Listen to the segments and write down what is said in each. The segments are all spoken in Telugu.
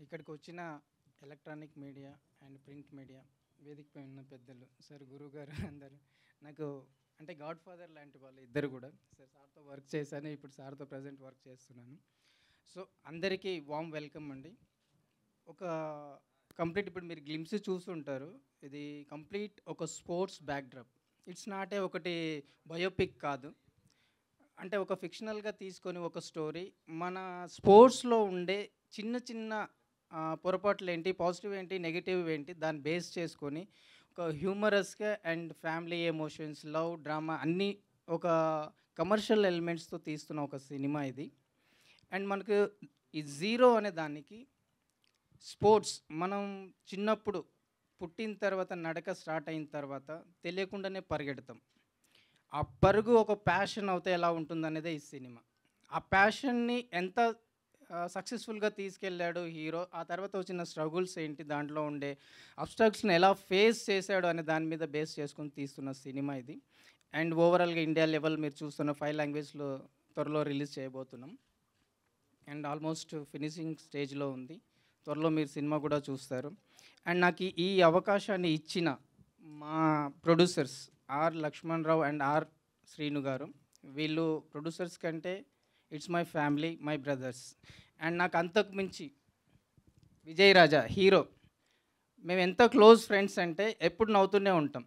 ఇక్కడికి వచ్చిన electronic media and print media వేదికపై ఉన్న పెద్దలు సార్ గురువు గారు అందరూ నాకు అంటే గాడ్ ఫాదర్ లాంటి వాళ్ళు ఇద్దరు కూడా సార్తో వర్క్ చేశాను, ఇప్పుడు సార్తో ప్రజెంట్ వర్క్ చేస్తున్నాను. సో అందరికీ వామ్ వెల్కమ్ అండి. ఒక కంప్లీట్ ఇప్పుడు మీరు గ్లిమ్స్ చూస్తుంటారు, ఇది కంప్లీట్ ఒక sports backdrop. It's not a ఒకటి బయోపిక్ కాదు, అంటే ఒక ఫిక్షనల్గా తీసుకొని ఒక స్టోరీ మన స్పోర్ట్స్లో ఉండే చిన్న చిన్న పొరపాట్లు ఏంటి, పాజిటివ్ ఏంటి, నెగిటివ్ ఏంటి, దాన్ని బేస్ చేసుకొని ఒక హ్యూమరస్గా and family emotions, love, drama అన్నీ ఒక కమర్షియల్ ఎలిమెంట్స్తో తీస్తున్న ఒక సినిమా ఇది. అండ్ మనకు ఈ జీరో అనే దానికి స్పోర్ట్స్ మనం చిన్నప్పుడు పుట్టిన తర్వాత నడక స్టార్ట్ అయిన తర్వాత తెలియకుండానే పరిగెడతాం. ఆ పరుగు ఒక ప్యాషన్ అవుతే ఎలా ఉంటుందనేదే ఈ సినిమా. ఆ ప్యాషన్ని ఎంత సక్సెస్ఫుల్గా తీసుకెళ్ళాడు హీరో, ఆ తర్వాత వచ్చిన స్ట్రగుల్స్ ఏంటి, దాంట్లో ఉండే అబ్స్టాక్ల్స్ని ఎలా ఫేస్ చేశాడు అనే దాని మీద బేస్ చేసుకొని తీస్తున్న సినిమా ఇది. అండ్ ఓవరాల్గా ఇండియా లెవెల్ మీరు చూస్తున్న 5 లాంగ్వేజ్లో త్వరలో రిలీజ్ చేయబోతున్నాం. అండ్ ఆల్మోస్ట్ ఫినిషింగ్ స్టేజ్లో ఉంది, త్వరలో మీరు సినిమా కూడా చూస్తారు. అండ్ నాకు ఈ అవకాశాన్ని ఇచ్చిన మా producers R Lakshmanarao and R Srinu గారు, వీళ్ళు ప్రొడ్యూసర్స్ కంటే it's my family, my brothers. And నాకు అంతకు మించి విజయ్ రాజా హీరో, మేము ఎంత క్లోజ్ ఫ్రెండ్స్ అంటే ఎప్పుడు నవ్వుతూనే ఉంటాం,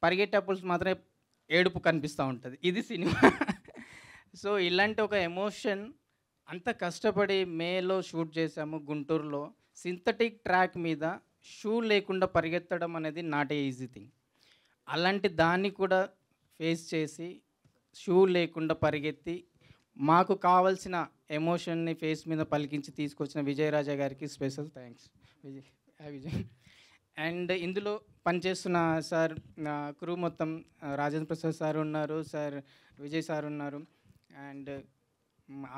పరిగెట్టేటప్పుడు మాత్రమే ఏడుపు కనిపిస్తూ ఉంటుంది. ఇది సినిమా. సో ఇలాంటి ఒక ఎమోషన్ అంత కష్టపడి మేలో షూట్ చేసాము గుంటూరులో, సింథటిక్ ట్రాక్ మీద షూ లేకుండా పరిగెత్తడం అనేది నాట్ ఏ ఈజీ థింగ్. అలాంటి దాన్ని కూడా ఫేస్ చేసి షూ లేకుండా పరిగెత్తి మాకు కావాల్సిన ఎమోషన్ని ఫేస్ మీద పలికించి తీసుకొచ్చిన విజయ్ రాజా గారికి స్పెషల్ థ్యాంక్స్. విజయ్ అండ్ ఇందులో పనిచేస్తున్న సార్, క్రూ మొత్తం రాజేంద్ర ప్రసాద్ సార్ ఉన్నారు, సార్ విజయ్ సార్ ఉన్నారు, అండ్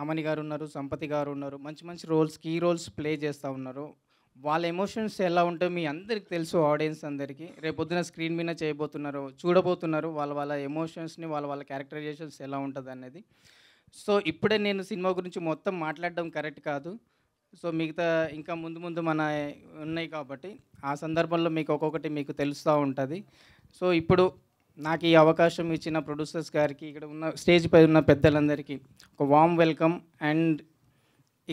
ఆమని గారు ఉన్నారు, సంపతి గారు ఉన్నారు. మంచి మంచి రోల్స్, కీ రోల్స్ ప్లే చేస్తూ ఉన్నారు. వాళ్ళ ఎమోషన్స్ ఎలా ఉంటాయో మీ అందరికి తెలుసు, ఆడియన్స్ అందరికీ. రేపొద్దున స్క్రీన్ మీద చేయబోతున్నారు, చూడబోతున్నారు వాళ్ళ వాళ్ళ ఎమోషన్స్ని, వాళ్ళ వాళ్ళ క్యారెక్టరైజేషన్స్ ఎలా ఉంటుంది అనేది. సో ఇప్పుడే నేను సినిమా గురించి మొత్తం మాట్లాడడం కరెక్ట్ కాదు. సో మిగతా ఇంకా ముందు ముందు మన ఉన్నాయి కాబట్టి ఆ సందర్భంలో మీకు ఒక్కొక్కటి మీకు తెలుస్తూ ఉంటుంది. సో ఇప్పుడు నాకు ఈ అవకాశం ఇచ్చిన ప్రొడ్యూసర్స్ గారికి, ఇక్కడ ఉన్న స్టేజ్ పై ఉన్న పెద్దలందరికీ ఒక వామ్ వెల్కమ్. అండ్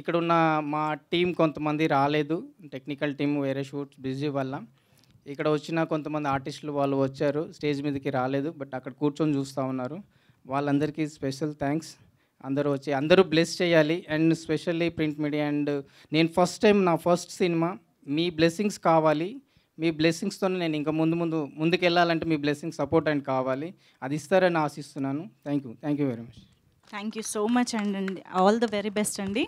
ఇక్కడ ఉన్న మా టీం కొంతమంది రాలేదు, టెక్నికల్ టీం వేరే షూట్స్ బిజీ వల్ల. ఇక్కడ వచ్చిన కొంతమంది ఆర్టిస్టులు వాళ్ళు వచ్చారు, స్టేజ్ మీదకి రాలేదు, బట్ అక్కడ కూర్చొని చూస్తూ ఉన్నారు. వాళ్ళందరికీ స్పెషల్ థ్యాంక్స్. అందరూ వచ్చి అందరూ బ్లెస్ చేయాలి. And specially print media, and నేను ఫస్ట్ టైం నా ఫస్ట్ సినిమా, మీ బ్లెస్సింగ్స్ కావాలి. మీ బ్లెస్సింగ్స్తోనే నేను ఇంకా ముందుకు వెళ్ళాలంటే మీ బ్లెస్సింగ్ సపోర్ట్ అండ్ కావాలి, అది ఇస్తారని ఆశిస్తున్నాను. Thank you very much. Thank you so much అండి, ఆల్ ద వెరీ బెస్ట్ అండి.